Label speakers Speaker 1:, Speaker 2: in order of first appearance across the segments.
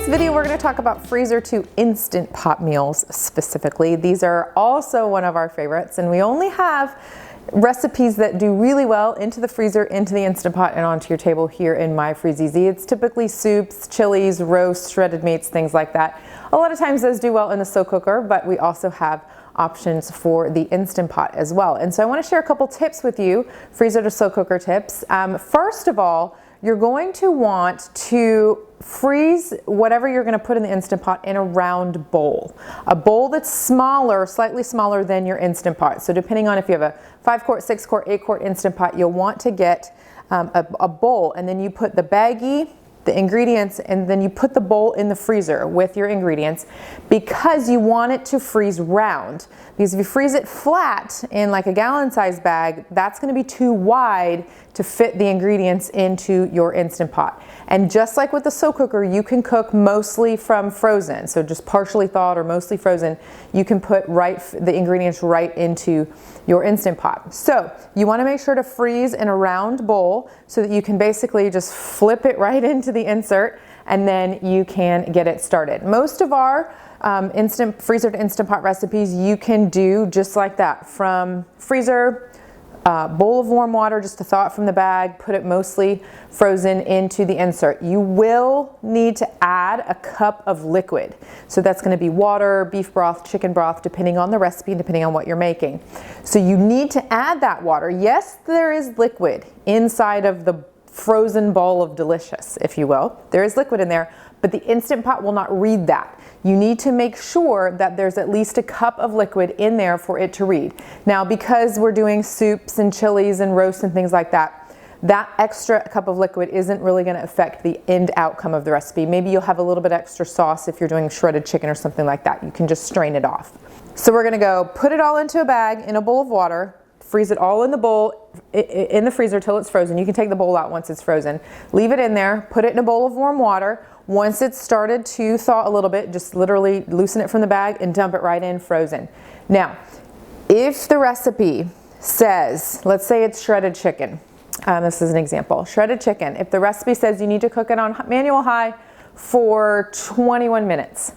Speaker 1: this video, we're going to talk about freezer to Instant Pot meals specifically. These are also one of our favorites, and we only have recipes that do really well into the freezer, into the Instant Pot, and onto your table here in My Freeze Easy. It's typically soups, chilies, roasts, shredded meats, things like that. A lot of times those do well in the slow cooker, but we also have options for the Instant Pot as well. And so I want to share a couple tips with you, freezer to slow cooker tips. First of all, you're going to want to freeze whatever you're going to put in the Instant Pot in a round bowl. A bowl that's smaller, slightly smaller than your Instant Pot. So depending on if you have a 5-quart, 6-quart, 8-quart Instant Pot, you'll want to get a bowl, and then you put the baggie, the ingredients, and then you put the bowl in the freezer with your ingredients, because you want it to freeze round. Because if you freeze it flat in like a gallon size bag, that's going to be too wide to fit the ingredients into your Instant Pot. And just like with the slow cooker, you can cook mostly from frozen, so just partially thawed or mostly frozen. You can put the ingredients right into your Instant Pot. So you want to make sure to freeze in a round bowl so that you can basically just flip it right into the insert, and then you can get it started. Most of our freezer to Instant Pot recipes you can do just like that, from freezer, bowl of warm water just to thaw it from the bag, put it mostly frozen into the insert. You will need to add a cup of liquid. So that's going to be water, beef broth, chicken broth, depending on the recipe and depending on what you're making. So you need to add that water. Yes, there is liquid inside of the frozen ball of delicious, if you will. There is liquid in there, but the Instant Pot will not read that. You need to make sure that there's at least a cup of liquid in there for it to read. Now, because we're doing soups and chilies and roasts and things like that, that extra cup of liquid isn't really going to affect the end outcome of the recipe. Maybe you'll have a little bit extra sauce if you're doing shredded chicken or something like that. You can just strain it off. So we're going to go put it all into a bag in a bowl of water, freeze it all in the bowl, in the freezer till it's frozen. You can take the bowl out once it's frozen. Leave it in there, put it in a bowl of warm water. Once it's started to thaw a little bit, just literally loosen it from the bag and dump it right in frozen. Now, if the recipe says, let's say it's shredded chicken. This is an example. Shredded chicken. If the recipe says you need to cook it on manual high for 21 minutes.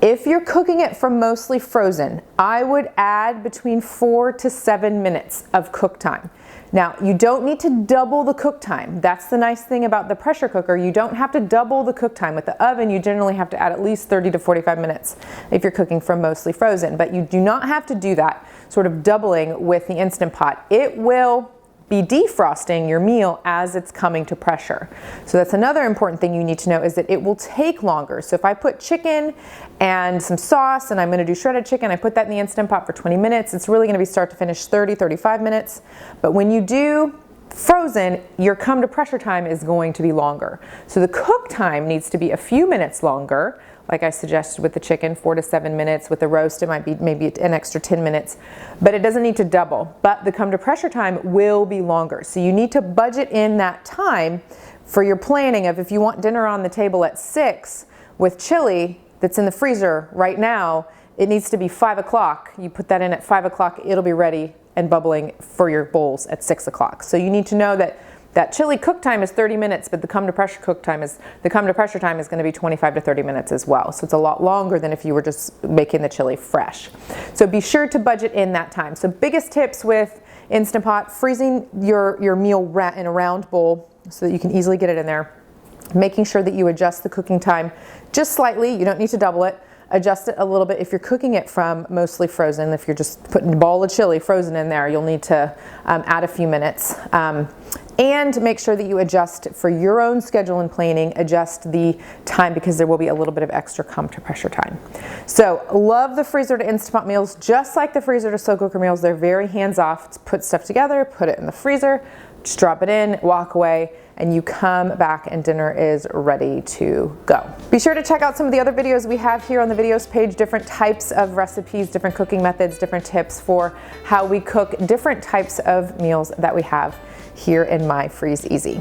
Speaker 1: If you're cooking it from mostly frozen, I would add between 4 to 7 minutes of cook time. Now, you don't need to double the cook time. That's the nice thing about the pressure cooker. You don't have to double the cook time. With the oven, you generally have to add at least 30 to 45 minutes if you're cooking from mostly frozen. But you do not have to do that sort of doubling with the Instant Pot. It will be defrosting your meal as it's coming to pressure. So that's another important thing you need to know, is that it will take longer. So if I put chicken and some sauce and I'm going to do shredded chicken, I put that in the Instant Pot for 20 minutes, it's really going to be start to finish 30, 35 minutes. But when you do frozen, your come to pressure time is going to be longer. So the cook time needs to be a few minutes longer. Like I suggested with the chicken, 4 to 7 minutes. With the roast, it might be maybe an extra 10 minutes, but it doesn't need to double. But the come to pressure time will be longer. So you need to budget in that time for your planning of, if you want dinner on the table at 6 with chili that's in the freezer right now, it needs to be 5 o'clock. You put that in at 5 o'clock, it'll be ready and bubbling for your bowls at 6 o'clock. So you need to know that that chili cook time is 30 minutes, but the come to pressure time is going to be 25 to 30 minutes as well. So it's a lot longer than if you were just making the chili fresh. So be sure to budget in that time. So biggest tips with Instant Pot: freezing your meal in a round bowl so that you can easily get it in there. Making sure that you adjust the cooking time just slightly. You don't need to double it. Adjust it a little bit if you're cooking it from mostly frozen. If you're just putting a ball of chili frozen in there, you'll need to add a few minutes. And make sure that you adjust for your own schedule and planning, adjust the time, because there will be a little bit of extra come to pressure time. So love the freezer to Instant Pot meals. Just like the freezer to slow cooker meals, they're very hands off. Put stuff together, put it in the freezer, just drop it in, walk away, and you come back and dinner is ready to go. Be sure to check out some of the other videos we have here on the videos page, different types of recipes, different cooking methods, different tips for how we cook different types of meals that we have here in My Freeze Easy.